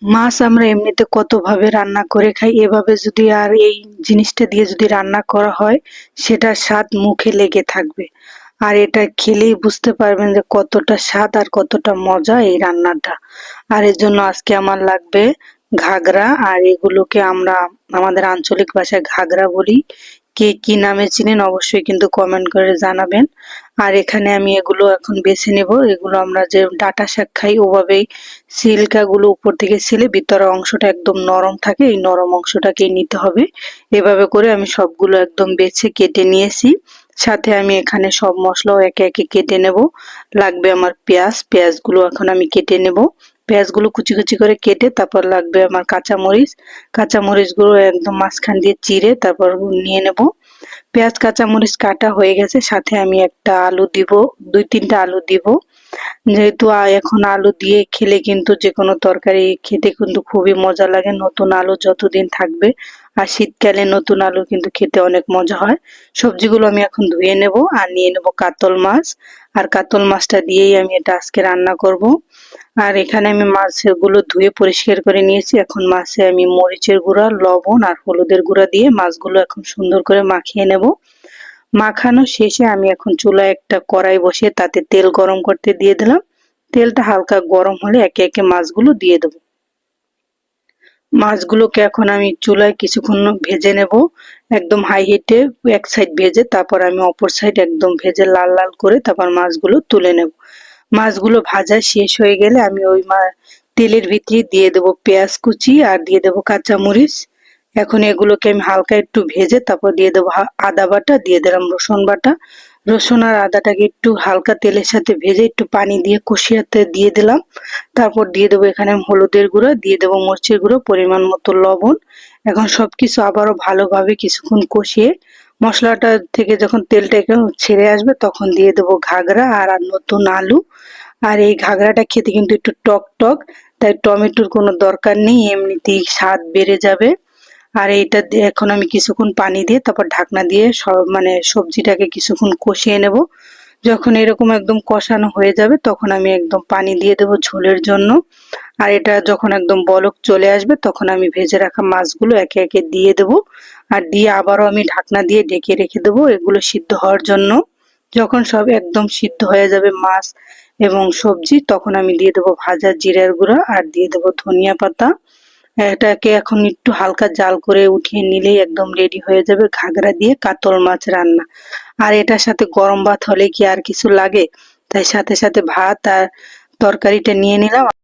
মাছ আমরা এমনিতে কত ভাবে রান্না করে খাই, এভাবে যদি আর এই জিনিসটা দিয়ে যদি রান্না করা হয় সেটার স্বাদ মুখে লেগে থাকবে। আর এটা খেলেই বুঝতে পারবেন যে কতটা স্বাদ আর কতটা মজা এই রান্নাটা। আর এর জন্য আজকে আমার লাগবে ঘাগরা, আর এগুলোকে আমরা আমাদের আঞ্চলিক ভাষায় ঘাগরা বলি। কে কি নামে চিনেন অবশ্যই কিন্তু কমেন্ট করে জানাবেন। আর এখানে আমি এগুলো এখন বেছে নেব। এগুলো আমরা যে ডাঁটা শাক খাই ওভাবেই সিল্কাগুলো উপর থেকে ছিলে ভিতরের অংশটা একদম নরম থাকে, এই নরম অংশটাকেই নিতে হবে। এভাবে করে আমি সবগুলো একদম বেছে কেটে নিয়েছি। সাথে আমি এখানে সব মশলাও একে একে কেটে নেব। লাগবে আমার পেঁয়াজ, পেঁয়াজগুলো এখন আমি কেটে নেব। পেঁয়াজগুলো কুচি কুচি করে কেটে তারপর লাগবে আমার কাঁচামরিচ। কাঁচামরিচগুলো একদম মাঝখান দিয়ে চিড়ে তারপর নিয়ে নেব। পেঁয়াজ কাঁচামরিচ কাটা হয়ে গেছে, সাথে আমি একটা আলু দিব, 2-3টা আলু দিব। যেহেতু এখন আলু দিয়ে খেলে কিন্তু যে কোনো তরকারি খেতে কিন্তু খুবই মজা লাগে, নতুন আলু যতদিন থাকবে। আর শীতকালে নতুন আলু কিন্তু খেতে অনেক মজা হয়। সবজিগুলো আমি এখন ধুয়ে নেব আর নিয়ে নেব কাতল মাছ। আর কাতল মাছটা দিয়েই আমি এটা আজকে রান্না করব। আর এখানে আমি মাছগুলো ধুয়ে পরিষ্কার করে নিয়েছি। এখন মাছে আমি মরিচের গুঁড়া, লবণ আর হলুদের গুঁড়া দিয়ে মাছগুলো এখন সুন্দর করে মাখিয়ে নেব। মাখানো শেষে আমি এখন চুলায় একটা কড়াই বসিয়ে তাতে তেল গরম করতে দিয়ে দিলাম। তেলটা হালকা গরম হলে একে একে মাছগুলো দিয়ে দেবো। মাছগুলোকে এখন আমি চুলায় কিছুক্ষণ ভেজে নেব, একদম হাই হিটে। এক সাইড ভেজে তারপর আমি অপর সাইড একদম ভেজে লাল লাল করে তারপর মাছগুলো তুলে নেব। মাছগুলো ভাজা শেষ হয়ে গেলে আমি ওই তেলের ভিতরে দিয়ে দেবো পেঁয়াজ কুচি আর দিয়ে দেবো কাঁচামরিচ। এখন এগুলোকে আমি হালকা একটু ভেজে তারপর দিয়ে দেবো আদা বাটা, দিয়ে দিলাম রসুন বাটা। রসুন আর আদাটাকে একটু হালকা তেলের সাথে ভেজে একটু পানি দিয়ে কষিয়াতে দিয়ে দিলাম। তারপর দিয়ে দেবো এখানে হলুদের গুঁড়ো, দিয়ে দেবো মরিচের গুঁড়ো, পরিমাণ মতো লবণ। এখন সবকিছু আবারও ভালোভাবে কিছুক্ষণ কষিয়ে মশলাটা থেকে যখন তেলটা একটু ছেড়ে আসবে তখন দিয়ে দেবো ঘাগরা আর নতুন আলু। আর এই ঘাগরাটা খেতে কিন্তু একটু টক টক, তাই টমেটোর কোনো দরকার নেই, এমনিতেই স্বাদ বেড়ে যাবে। আর এইটা দিয়ে এখন আমি কিছুক্ষণ পানি দিয়ে তারপর ঢাকনা দিয়ে সবজিটাকে কিছুক্ষণ কষিয়ে নেব। যখন এরকম একদম কষানো হয়ে যাবে তখন আমি একদম পানি দিয়ে দেবো ঝোলের জন্য। আর এটা যখন একদম বলক চলে আসবে তখন আমি ভেজে রাখা মাছগুলো একে একে দিয়ে দেবো। আর দিয়ে আবারও আমি ঢাকনা দিয়ে ঢেকে রেখে দেবো এগুলো সিদ্ধ হওয়ার জন্য। যখন সব একদম সিদ্ধ হয়ে যাবে মাছ এবং সবজি, তখন আমি দিয়ে দেবো ভাজা জিরার গুঁড়া আর দিয়ে দেবো ধনিয়া পাতা। এটাকে এখন একটু হালকা জাল করে উঠিয়ে নিলেই একদম রেডি হয়ে যাবে ঘাগরা দিয়ে কাতল মাছ রান্না। আর এটার সাথে গরম ভাত হলে কি আর কিছু লাগে, তাই সাথে সাথে ভাত আর তরকারিটা নিয়ে নিলাম।